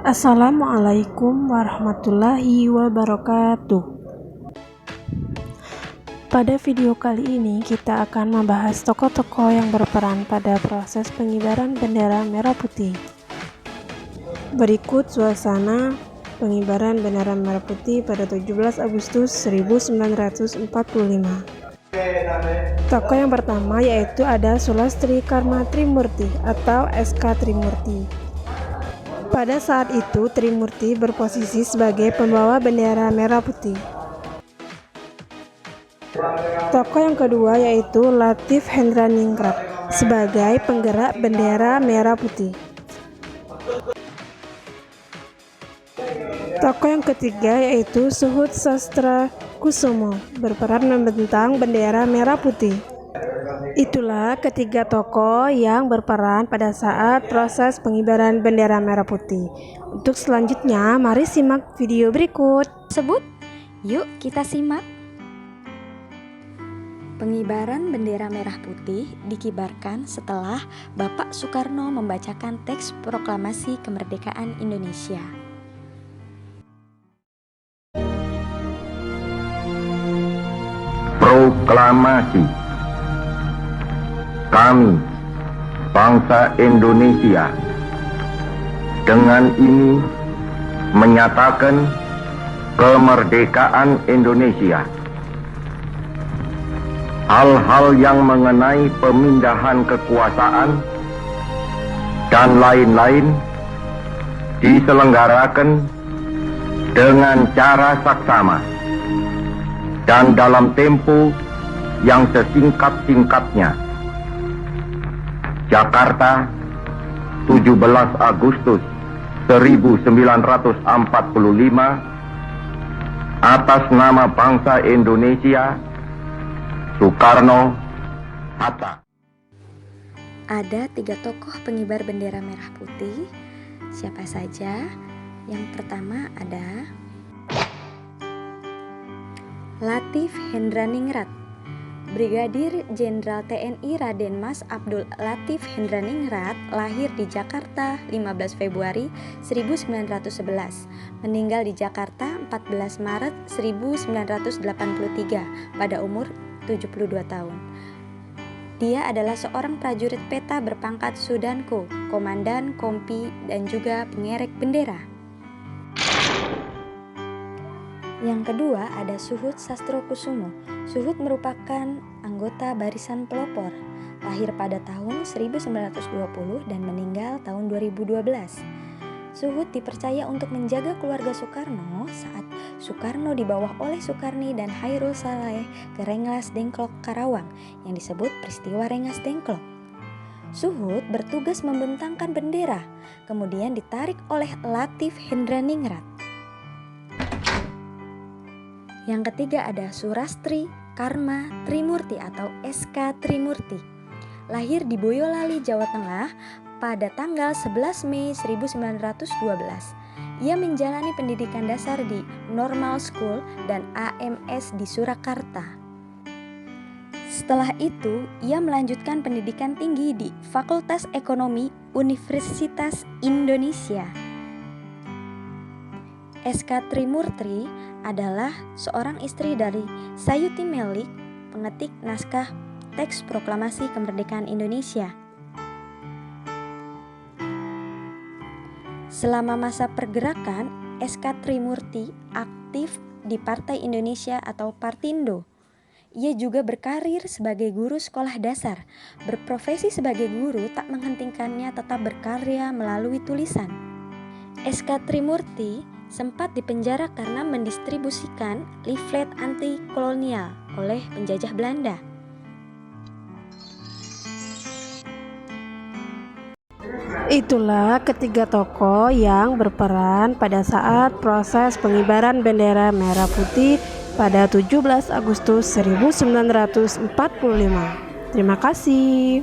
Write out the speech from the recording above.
Assalamualaikum warahmatullahi wabarakatuh. Pada video kali ini kita akan membahas tokoh-tokoh yang berperan pada proses pengibaran bendera merah putih. Berikut suasana pengibaran bendera merah putih pada 17 Agustus 1945. Tokoh yang pertama yaitu ada Sulastri Karma Trimurti atau SK Trimurti. Pada saat itu, Trimurti berposisi sebagai pembawa bendera merah putih. Tokoh yang kedua yaitu Latif Hendraningrat sebagai penggerak bendera merah putih. Tokoh yang ketiga yaitu Suhut Sastrakusumo berperan membentang bendera merah putih. Itulah ketiga tokoh yang berperan pada saat proses pengibaran bendera merah putih. Untuk selanjutnya, mari simak video berikut. Yuk kita simak. Pengibaran bendera merah putih dikibarkan setelah Bapak Soekarno membacakan teks proklamasi kemerdekaan Indonesia. Proklamasi. Kami, bangsa Indonesia, dengan ini menyatakan kemerdekaan Indonesia. Hal-hal yang mengenai pemindahan kekuasaan dan lain-lain diselenggarakan dengan cara saksama dan dalam tempo yang sesingkat-singkatnya. Jakarta, 17 Agustus 1945, atas nama bangsa Indonesia, Soekarno-Hatta. Ada 3 tokoh pengibar bendera merah putih. Siapa saja? Yang pertama ada Latif Hendraningrat. Brigadir Jenderal TNI Raden Mas Abdul Latif Hendraningrat lahir di Jakarta 15 Februari 1911, meninggal di Jakarta 14 Maret 1983 pada umur 72 tahun. Dia adalah seorang prajurit peta berpangkat Sudanko, komandan, kompi, dan juga pengerek bendera. Yang kedua ada Suhut Sastrakusumo. Suhut merupakan anggota barisan pelopor, lahir pada tahun 1920 dan meninggal tahun 2012. Suhut dipercaya untuk menjaga keluarga Soekarno saat Soekarno dibawa oleh Soekarni dan Hairul Saleh ke Rengas Dengklok, Karawang, yang disebut peristiwa Rengas Dengklok. Suhut bertugas membentangkan bendera, kemudian ditarik oleh Latif Hendraningrat. Yang ketiga ada Sulastri Karma Trimurti atau SK Trimurti. Lahir di Boyolali, Jawa Tengah pada tanggal 11 Mei 1912. Ia menjalani pendidikan dasar di Normal School dan AMS di Surakarta. Setelah itu, ia melanjutkan pendidikan tinggi di Fakultas Ekonomi Universitas Indonesia. SK Trimurti adalah seorang istri dari Sayuti Melik, pengetik naskah teks proklamasi kemerdekaan Indonesia. Selama masa pergerakan, SK Trimurti aktif di Partai Indonesia atau Partindo. Ia juga berkarir sebagai guru sekolah dasar. Berprofesi sebagai guru tak menghentikannya tetap berkarya melalui tulisan. SK Trimurti sempat dipenjara karena mendistribusikan leaflet anti-kolonial oleh penjajah Belanda. Itulah ketiga tokoh yang berperan pada saat proses pengibaran bendera merah putih pada 17 Agustus 1945. Terima kasih.